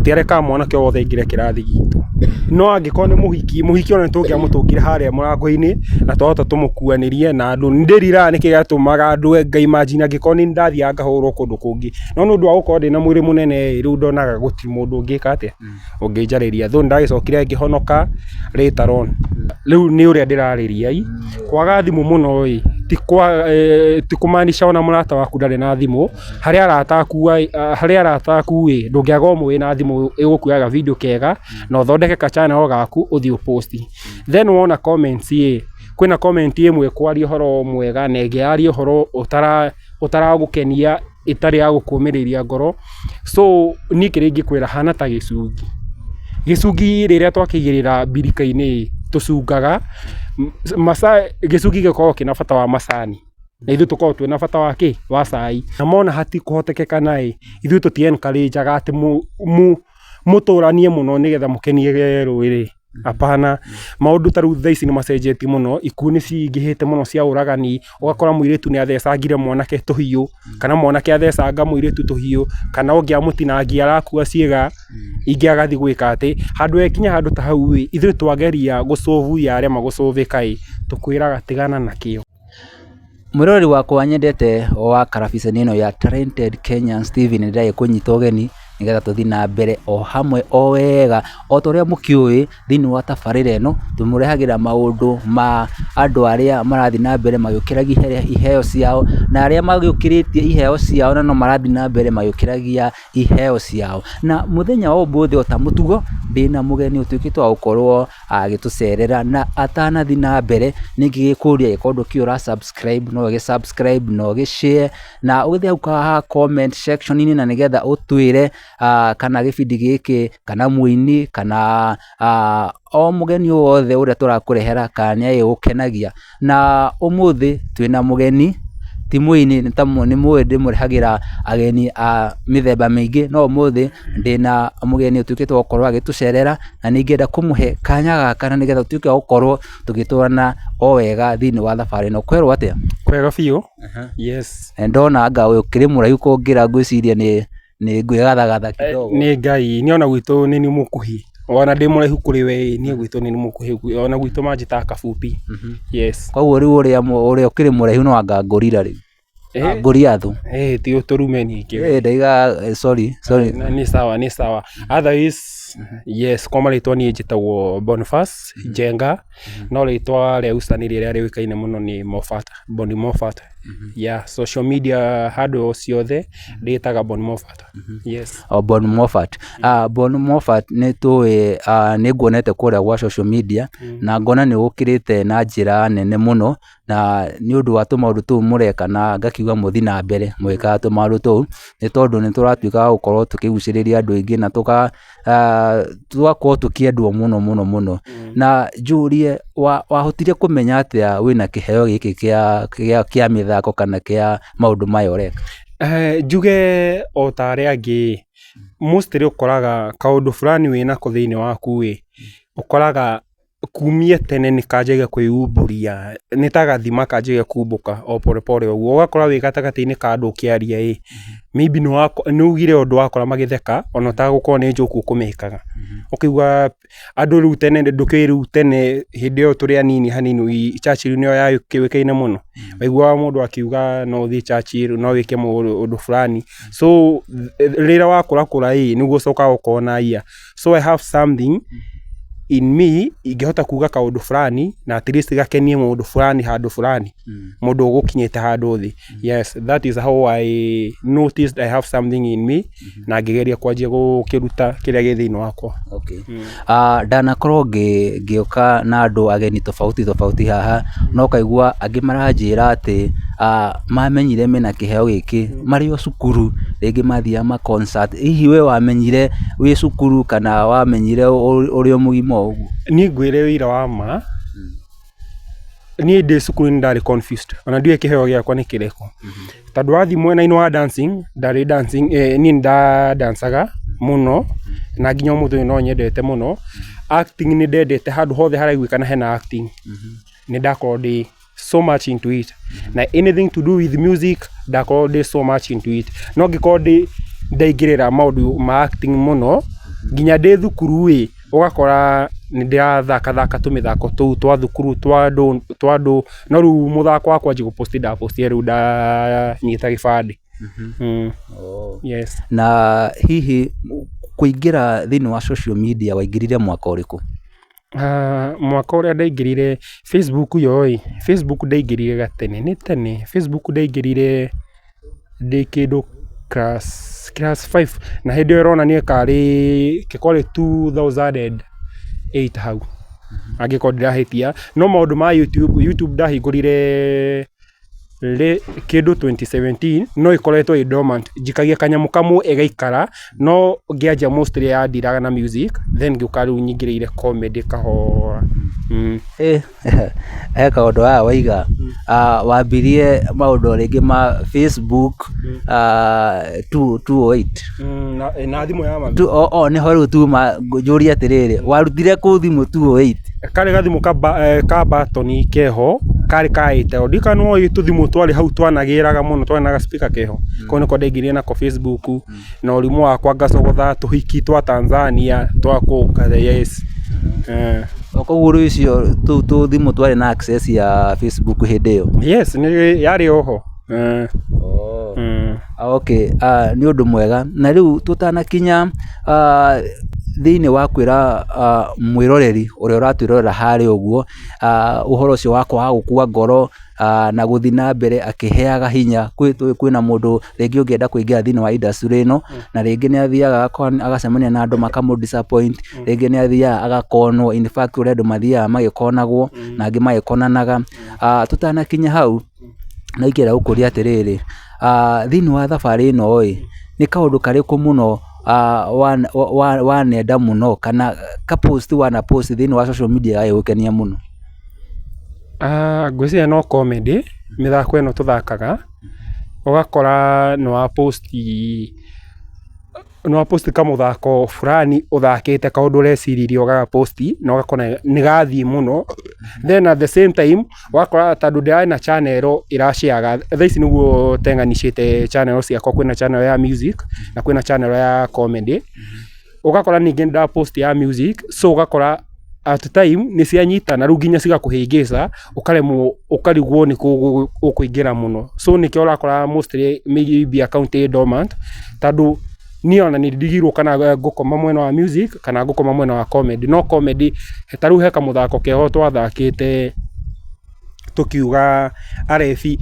tutiareka mwanake wothe ingire kirathi gitu no angikone muhiki ona tungia mutungire haria murango-ini na twahota tumukuanirie na andu ndirira niki gatumaga andu Ngai imagine angikone ndathia ngahurwo kundu kungi no nundu wa gukorwo ndina mwiri munene riu ndonaga gutiri mundu ungika atia unginjariria thu ndagicokire ngihonoka later on riu ni uria ndirariria kwaga thimu muno ti kumaanisha ona murata waku ndari na thimu haria arata aku ndungiaga umwe na thimu igukuaga video kega na uthondeke ka channel gaku uthi post then wona comments kwina comment imwe kwaria uhoro mwega na ingi yaria uhoro utaragukenia itari ya gukumiriria ngoro so ni kiringi kwira hana ta gicungi riria twakigirira birika-ini tucungaga gicungi gikorwo kina bata wa macani na ithu tukorwo twina bata wa ki wa cai na mona hati kuhotekeka na ithu tuti encourage ati muturanie muno nigetha mukenie rwiri apana maundu taru thaici ni macenjetie muno ikuũ ni cingihite muno cia uragani ugakora muiritu ni athecangire mwanake tuhiu kana mwanake athecanga muiritu tuhiu kana ungia mutinangia arakua ciiga ingi agathi gwika ati handu ekinya handu ta hau ithu twageria gucovu ya aria magucovika tukwiraga tigana nakio. Mwirori wakwa nyendete wa karabiceni ino ya Talented Kenyan Steven ndai kunyita ugeni nigetha tuthi na mbere o hamwe o wega o toria mukiui thini wa tabarira ino tumurehagira maundu ma andu aria marathi na mbere magukiragia iheo ciao na aria magukiritie iheo ciao na no marathi na mbere magukiragia iheo ciao na muthenya wa umuthi ota mutugo ndina mugeni utuikitwo wa gukorwo agitucerera na atanathi na mbere ningigikuria ikondo kiura subscribe no subscribe no share na uthi uka comment section ini na nigetha utwire kana gibindi giki kana muini kana o mugeni wothe uria turakurehera kana igukenagia na umuthi twina mugeni ti muini ni mwende murehagira ageni a mithemba mingi no umuthi ndina mugeni utukitwo gukorwo agitucerera na ningienda kumuhe kanya gaka na nigetha tuike gukorwo tugiturana o wega thini wa thabari no kwerwo atia kwega biu yes ndona anga uyu kiri muraihu kungira ngwiciria ni ngwigathagatha kidogo ni Ngai ni ona gwitu ni mukuhi ona ndi muraihu kuri we ni gwitu ni mukuhi ona gwitu manjita kafupi yes kwa riu uria ukiri muraihu no anga ngurira riu nguria thu ti uturume nyingi ndaiga sorry ni sawa otherwise yes kwa maritwa ni njitagwo Boniface Jenga no ritwa ria usaniri ria riwikaine muno ni Boni Moffat yeah social media handle ciothe nditaga Boni Moffat yes Boni Moffat Boni Moffat ni tuwe ni nguonete kuria gwa social media na ngona ni ukirite na njira nene muno na ni undu wa tumaundu tu mureka na ngakiuga muthi na mbere mwika tumaundu tu ni tondu ni turatuika gukorwo tukiguciriria andu ingi na tugakorwo tukiendwo muno na njurie wahotire kumenya atia wina kiheo giki kia mithako kana kia maundu maya ureka njuge o taria angi mostly ukoraga kaundu fulani wina ko thiini waku ukoraga kumie tene ni kanjagia kwiyumburia ni tagathima kanjagia kumbuka o pore uguo ugakora wi gatagati-ini ka andu kiaria maybe ni ugire undu wakora magitheka ona tagukorwo ni njuku kumikaga ukigwa andu riu tene ndukiru tene hindi yo turi anini hanini Churchill niyo yakiwikaine muno waigua mundu akiuga no thi Churchill no wike undu fulani so rira wakura niguo coka ukona so I have something in me ingehota kuga kaundu fulani na at least gakenie mundu fulani handu fulani mundu ugukinyete handu thi yes that is how I noticed I have something in me na ngigeria kwanjia gukiruta kiria githini wakwa okay ndanakorwo ngioka na andu ageni tofauti haha no kaigua angi maranjira ati mamenyire mena kiheo giki mari o cukuru ringi mathia ma concert hihi we wamenyire wi cukuru kana wamenyire uri o mugima uguo ni ngwire wira wa ma ni ndi cukuru ndari confused ona ndiye kiheo giakwa ni kireko tondu wathi mwena-ini wa dancing ni dancaga muno na nginya muthu no nyendete muno acting ni ndendete handu hothe haraiguikana hena acting ni ndakorwo ndi so much into it na anything to do with music ndakorwo ndi so much into it no ngikorwo ndaingirira maundu ma acting muno nginya ndĩ thukuru ũgakora nĩ ndĩrathaka tũmĩthako tũu twa thukuru twa andũ no rĩu mũthako wakwa nji gũposti ndapostire rĩu ndanyita gĩbandĩ. Yes. Na hihi kũingĩra thĩinĩ wa social media waingĩrire mwaka ũrĩkũ? Mwaka ũrĩa ndaingĩrire Facebook Facebook ndaingĩrire gatene, nĩ tene. Facebook ndaingĩrire ndĩ kĩndũ class 5 na hĩndĩ ĩyo ĩronania karĩ gĩkorĩ 2008 hau angĩkorwo ndirahĩtia, no maũndũ ma YouTube ndahingũrire kĩndũ 2017 no ĩkoretwo dormant, njikagia kanyamũ kamwe ĩgaikara no ngĩanjia mostly yandiraga na music then ngĩũka rĩu nyingĩrĩire comedy kahora. Kaũndũ waya waiga wambirie maũndũ rĩngĩ ma Facebook 208 na thimũ ya mami nĩho rĩu tu njũrie atĩrĩrĩ, warutire kũ thimũ 208? Karĩ gathimũ ka batoni keho karĩ kaĩte ndikano tũthimũ twarĩ hau twanagĩraga mũno, twarĩ na gaspika keho kau nĩko ndaingĩrire nako Facebook na ũrimũ wakwa ngacogotha tũhiki twa Tanzania twa kũũka. Yes. Koguo rĩu icio tũthimũ twarĩ na access ya Facebook hĩndĩ ĩyo? Yes, yarĩ oho. Okay, nĩ ũndũ mwega. Na rĩu tũtanakinya thĩinĩ wa kwĩra mwĩroreri ũrĩa ũratwĩrorera harĩa ũguo ũhoro ũcio wakwa wa gũkua ngoro na gũthiĩ na mbere akĩheaga hinya kwĩna mũndũ rĩngĩ ũngĩenda kũingĩra thĩinĩ wa industry ĩno na rĩngĩ nĩ athiaga agacemania na andũ makamũ disappoint, rĩngĩ nĩ athiaga agakonwo, in fact ũrĩa andũ mathiaga magĩkonagwo na angĩ magĩkonanaga. Tũtanakinya hau na ingĩenda gũkũria atĩrĩrĩ, thĩinĩ wa thabarĩ ĩno nĩ kaũndũ karĩkũ mũno wanenda mũno kana kapost wanapost thĩinĩ wa social media gagĩgũkenia mũno? Ngwĩciria no comedy, mĩthako ĩno tũthakaga ũgakora nĩ waposti kamũthako fulani ũthakĩte kaũndũ ũreciririe ũgagaposti na ũgakora nĩ gathiĩ mũno, then at the same time ũgakora tondũ ndĩrarĩ na channel ĩrashaga thaa ici nĩguo tenganishĩte channel ciakwa, kwĩna channel ya music na kwĩna channel ya comedy, ũgakora ningĩ ndapost ya music so ũgakora at time nĩ cianyitana rĩu nginya cigakũhĩngĩca ũkaremwo ũkarigwo nĩ ũkũingĩra mũno, so nĩkĩo ũrakora mostly maybe account dormant tondũ niĩ ona nĩ ndigirwo kana ngũkoma mwena wa music kana ngũkoma mwena wa comedy. No comedy ta rĩu he kamũthako keho twathakĩte tukiuga arebi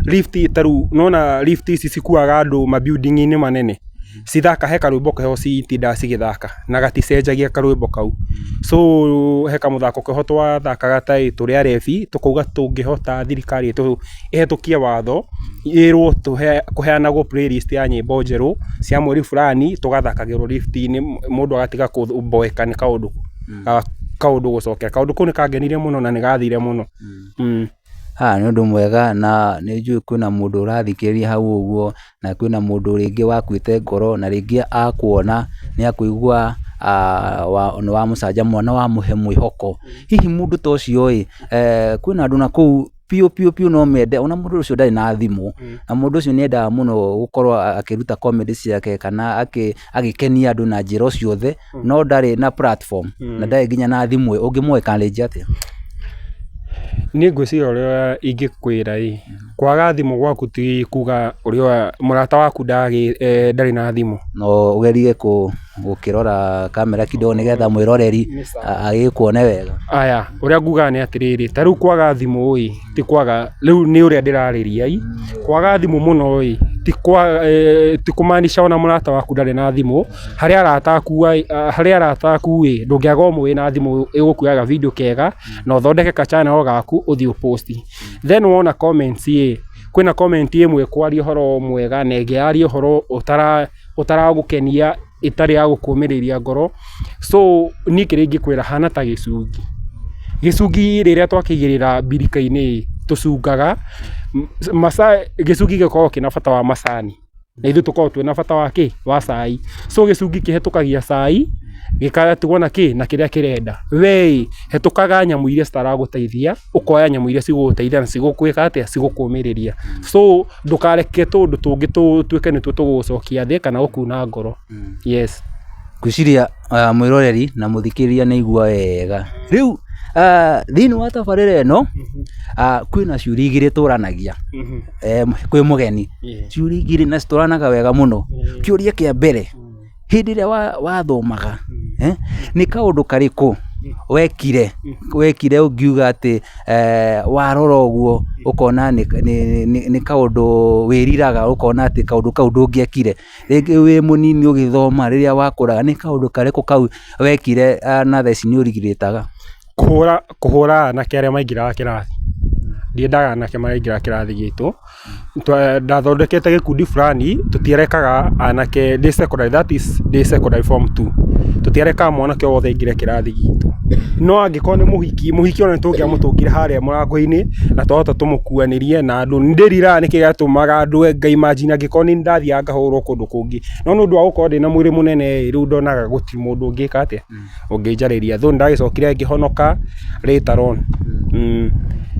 lift ta rĩu nona lift ici cikuaga andũ ma building inĩ manene cithaka he karwĩmbo keho citinda cigĩthaka na gaticenjagia karwĩmbo kau, so he kamũthako keho twathakaga ta tũrĩ arebi tukauga tũngĩhota thirikari ĩhetũkie watho ĩrwo kũheanagwo playlist ya nyĩmbo njerũ cia mweri fulani tũgathakagĩrwo lift-inĩ, mũndũ agatiga kũboeka nĩ kaũndũ gũcokera. Kaũndũ kau nĩ kangenirie mũno na nĩ gathire mũno. Nĩ ũndũ mwega na nĩ njũĩ kwĩna mũndũ ũrathikĩrĩria hau ũguo na kwĩna mũndũ rĩngĩ wakuĩte ngoro na rĩngĩ akuona nĩ akũigua nĩ wamũcanjamũra na wamũhe mwĩhoko. Hihi mũndũ ta ũcio kwĩna andũ na kũu piũ no mende ona mũndũ ũcio ndarĩ na thimũ na mũndũ ũcio nĩ endaga mũno gũkorwo akĩruta comedy ciake kana agĩkenia andũ na njĩra ciothe no ndarĩ na platform na ndarĩ nginya na thimũ, ũngĩmũhe encourage atĩa? Niĩ ngwĩciria ũrĩa ingĩkwĩra kwaga thimũ gwaku ti kuga ũrĩa mũrata waku ndarĩ na thimũ. No ũgerie gũkĩrora kamera kidogo nĩgetha mwĩroreri agĩkuone wega. Ũrĩa ngugaga nĩ atĩrĩrĩ, ta rĩu kwaga thimũ ti kwaga, rĩu nĩ ũrĩa ndĩrarĩria kwaga thimũ mũno ti kũmaanisha ona mũrata waku ndarĩ na thimũ. Harĩa arata aku ndũngĩaga ũmwe wĩna thimũ ĩgũkuoyaga video kega na ũthondeke ka channel gaku ũthiĩ ũposti, then wona comments kwĩna comment ĩmwe kwaria ũhoro mwega na ĩngĩ yaria ũhoro ũtaragũkenia ĩtarĩ ya gũkũmĩrĩria ngoro. So niĩ kĩrĩa ingĩkwĩra hana ta gĩcungi rĩrĩa twakĩigĩrĩra mbirika-inĩ tũcungaga gĩcungi gĩkoragwo kĩna bata wa macani na ithuĩ tũkoragwo twĩna bata wa cai, so gĩcungi kĩhetũkagia cai gĩkatigwo na kĩrĩa kĩrenda. We hetũkaga nyamũ iria citaragũteithia ũkoya nyamũ iria cigũgũteithia na cigũkwĩka atĩa, cigũkũmĩrĩria. So ndũkareke tũndũ tũngĩ tuĩke nĩtuo tũgũgũcokia thĩ kana gũkuna ngoro. Yes. Ngwĩciria mwĩroreri na mũthikĩrĩria nĩ igua wega. Rĩu thĩinĩ wa tabarĩra ĩno kwĩna ciũria igĩrĩ tũranagia kwĩ mũgeni. Ciũria igĩrĩ na citũranaga wega mũno. Kĩũria kĩa mbere, hĩndĩ ĩrĩa wathomaga nĩ kaũndũ karĩkũ wekire ũngiuga atĩ warora ũguo ũkona nĩ kaũndũ wĩriraga ũkona atĩ kaũndũ kau ndũngĩekire? Rĩngĩ wĩ mũnini ũgĩthoma rĩrĩa wakũraga, nĩ kaũndũ karĩkũ kau wekire na thaa ici nĩ ũrigirĩtaga? Kũhũra anake arĩa maingĩraga kĩrathi. Ndiendaga anake maraingĩra kĩrathi gitũ. Ndathondekete gĩkundi fulani, tũtiarekaga anake ndĩ secondary, that is ndĩ secondary form 2. Tũtiarekaga mwanake wothe aingĩre kĩrathi gitũ. No angĩkorwo nĩ mũhiki ona nĩtũngĩamũtũngire harĩa mũrango-inĩ na twahota tũmũkuanĩrie na andũ. Nĩndĩriraga nĩkĩ gĩatũmaga andũ ngaimagine angĩkorwo nĩ ndathiaga ngahũrwo kũndũ kũngĩ. No nĩ ũndũ wa gũkorwo ndĩna mwĩrĩ mũnene rĩu ndonaga gũtirĩ mũndũ ũngĩka atĩa, ũngĩnjarĩria. Though nĩndagĩcokire ngĩhonoka later on.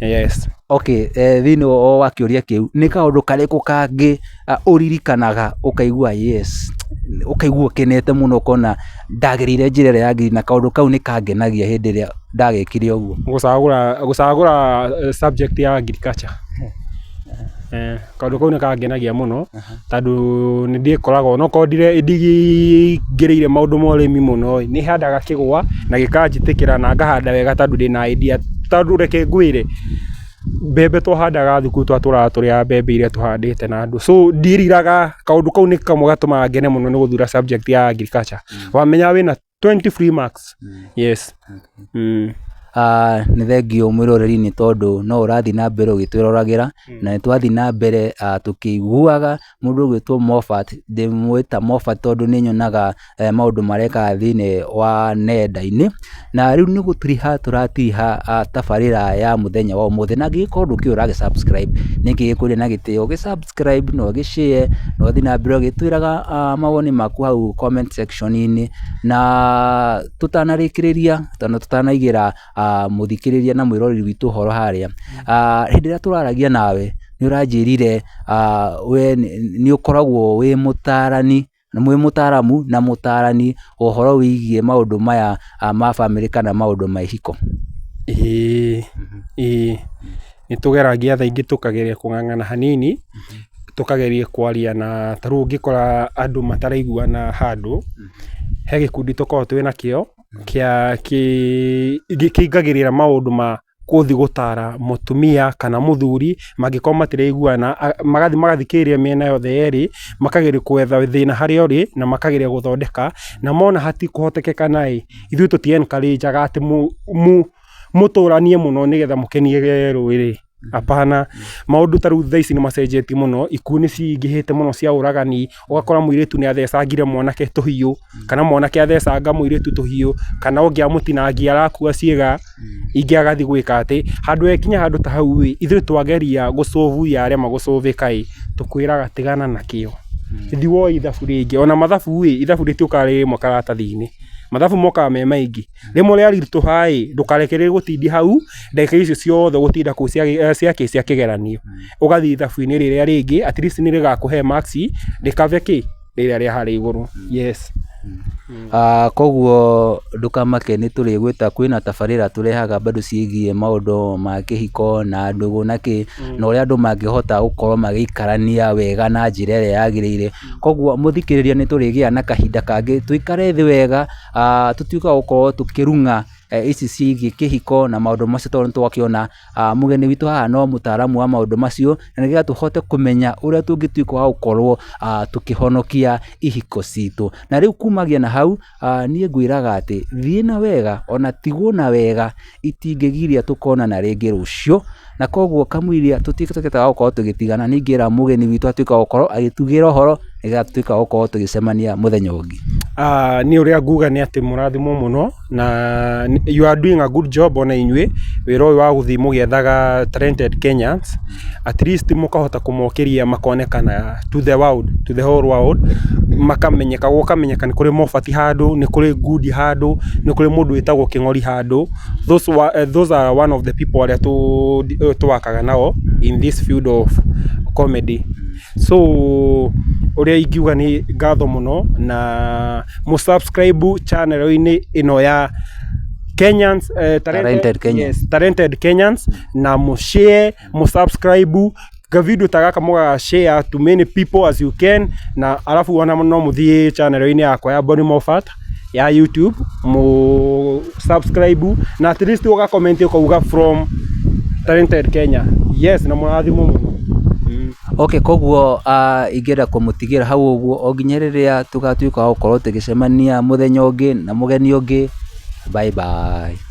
Yes. Okay, thĩinĩ wa kĩũria kĩu nĩ kaũndũ karĩkũ kangĩ ũririkanaga ũkaigua yes, ũkaigua ũkenete mũno ũkona ndagĩrĩire njĩra ĩrĩa yagĩrĩire na kaũndũ kau nĩ kangenagia hĩndĩ ĩrĩa ndagĩkire ũguo? Gũcagũra subject ya agriculture. Kaũndũ kau nĩ kangenagia mũno tondũ nĩ ndĩkoraga onokorwo ndigĩrĩire maũndũ ma ũrĩmi mũno, nĩ handaga kĩgwa na gĩkanjĩtĩkĩra na ngahanda wega tondũ ndĩna idea. Tondũ reke ngwĩre, mbembe twahandaga thukuru twatũraga tũrĩa mbembe iria tũhandĩte na andũ. So ndiriraga, kaũndũ kau nĩ kamwe gatũmaga ngene mũno nĩ gũthura subject ya agriculture. Wamenya wĩna 20 free marks. Yes. Nĩ thengio mwĩroreri nĩ tondũ no ũrathiĩ na mbere ũgĩtwĩroragĩra na nĩtwathiĩ na mbere tũkĩiguaga mũndũ ũgwĩtwo Moffat. Ndĩmwĩta Moffat tondũ nĩ nyonaga maũndũ marekaga thĩinĩ wa nenda-inĩ, na rĩu nĩ gũtiriha tũratiriha tabarĩra ya mũthenya wa ũmũthĩ. Na angĩgĩkorwo ndũkĩrĩ ũragĩ-subscribe, nĩkĩ gĩkũrĩa na gĩtĩo ũgĩ-subscribe na ũgĩ-share na ũthiĩ na mbere ũgĩtwĩraga mawoni maku hau comment section-inĩ. Na tũtanarĩkĩrĩria tondũ tũtanaigĩra mũthikĩrĩria na mwĩroreri witũ ũhoro harĩa, hĩndĩ ĩrĩa tũraragia nawe nĩ ũranjĩrire we nĩ ũkoragwo wĩ mũtarani, mwĩ mũtaramu na mũtarani ũhoro wĩgiĩ maũndũ maya ma family kana maũndũ ma ihiko. Nĩ tũgeragia thaa ingĩ tũkageria kũng'ang'ana hanini, tũkageria kwaria na ta rĩu ũngĩkora andũ mataraiguana handũ, he gĩkundi tũkoragwo twĩ nakĩo kĩingagĩrĩra maũndũ ma gũthiĩ gũtara mũtumia kana mũthuri mangĩkorwo matiraiguana, magathikĩrĩria mĩena yothe yerĩ, makageria gwetha thĩna harĩa ũrĩ na makageria gũthondeka, na mona hatikũhotekeka naĩ, ithuĩ tũti-encourage-aga atĩ mũtũranie mũno nĩgetha mũkenie rũrĩrĩ. Hapana, maũndũ ta rĩu thaa ici nĩ macenjetie mũno, ikuũ nĩ cingĩhĩte mũno cia ũragani, ũgakora mũirĩtu nĩ athecangire mwanake tũhiũ, kana mwanake athecanga mũirĩtu tũhiũ, kana ũngĩ amũtinangia arakua ciĩga, ingĩ agathiĩ gwĩka atĩ. Handũ ekinya handũ ta hau ithuĩ twageria gũ-solve ya arĩa magũ-solve-ĩka, tũkwĩraga tigana nakĩo, thiĩ woe ithabu rĩngĩ. Ona mathabu ithabu rĩtiũkaga rĩ rimwe karatathi-inĩ, mathabu mokaga me maingĩ. Rĩmwe rĩa ritũha ndũkarekererie gũtindia hau ndagĩka icio ciothe gũtinda kũu cia kĩgeranio, ũgathiĩ ithabu-inĩ rĩrĩa rĩngĩ at least nĩ rĩgakũhe marks rĩkave rĩrĩa rĩa harĩa igũrũ. Yes. Koguo ndũkamake nĩ tũrĩgwĩta kwĩna tabarĩra tũrehaga bado ciĩgiĩ maũndũ ma kĩhiko na ndũgũ na kĩ, na ũrĩa andũ mangĩhota gũkorwo magĩikarania wega na njĩra ĩrĩa yagĩrĩire. Koguo mũthikĩrĩria nĩ tũrĩgĩa na kahinda kangĩ tũikare thĩ wega, tũtuĩka gũkorwo tũkĩrung'a ici ciĩgiĩ kĩhiko na maũndũ macio tondũ nĩtwakĩona mũgeni witũ haha no mũtaramu wa maũndũ macio, na nĩgetha tũhote kũmenya ũrĩa tũngĩtuĩka wa gũkorwo tũkĩhonokia ihiko citũ. Na rĩu kumagia na hau niĩ ngwĩraga atĩ thiĩ na wega, ona tigwo na wega itingĩgiria tũkonana rĩngĩ rũciũ. Na koguo kamũiria tũtuĩke wa gũkorwo tũgĩtigana, nĩingĩra mũgeni witũ atuĩka gũkorwo agĩtugĩra ũhoro nĩgetha tũtuĩka gũkorwo tũgĩcemania mũthenya ũngĩ. Niĩ ũrĩa nguga nĩ atĩ mũrathimwo mũno na you are doing a good job ona inyuĩ wĩra ũyũ wa gũthiĩ mũgĩethaga talented Kenyans, at least mũkahota kũmokĩria makonekana to the world, to the whole world, makamenyeka nĩ kũrĩ Moffat handũ, nĩ kũrĩ Ngudi handũ, nĩ kũrĩ mũndũ wĩtagwo Kĩng'ori handũ. Those are one of the people arĩa tũwakaga nao in this field of comedy. So uria ingiuga ni ngatho muno na mu subscribe channel-ini ino ya Kenyans, Talented Kenyans. Yes, Talented Kenyans, na mu share, mu subscribe ka video tagaka muga share to many people as you can, na alafu wana no muthie channel-ini yakwa ya Boni Moffat ya YouTube, mu subscribe na at least uga comment ukauga from Talented Kenya. Yes, na murathimo muno. Okay, koguo ingĩenda kũmũtigĩra hau ũguo o nginya rĩrĩa tũgatuĩka gũkorwo tũgĩcemania mũthenya ũngĩ na mũgeni ũngĩ. Bye bye.